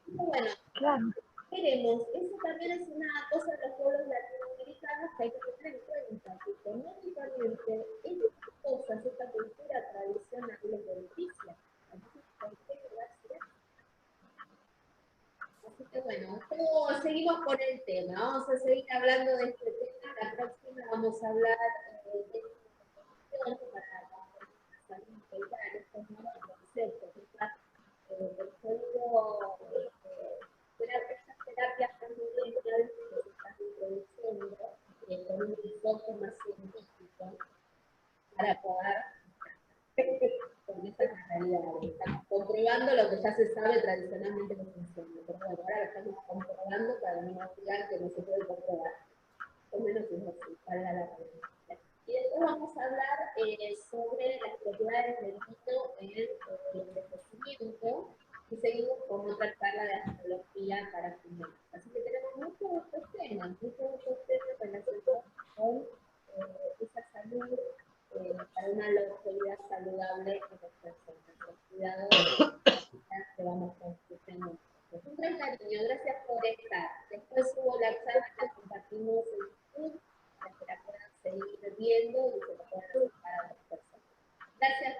Pero bueno, Claro. queremos, eso también es una cosa de los pueblos latinoamericanos que hay que tener en cuenta, que económicamente estas cosas, esta cultura tradicional les beneficia. Entonces, ¿por qué quedarse? Así que bueno, seguimos con el tema, vamos a seguir hablando de este tema, la próxima vamos a hablar de información para la salud integral, estos nuevos conceptos, del código esas terapias transmediales que se están introduciendo con un enfoque más científico para poder con esas realidades. Estamos comprobando lo que ya se sabe tradicionalmente que funciona, pero bueno, ahora lo estamos comprobando para no olvidar que no se puede comprobar. O menos es así, para la redundancia. Y después vamos a hablar sobre las propiedades del vino en el envejecimiento y seguimos con otra charla de astrología para finales. Así que tenemos muchos otros temas relacionados con esa salud para una longevidad saludable en las personas. Los cuidados que vamos construyendo. Un gran cariño, gracias por estar. Después hubo la charla que compartimos en YouTube para que la puedan seguir viendo y se la puedan buscar a las personas. Gracias.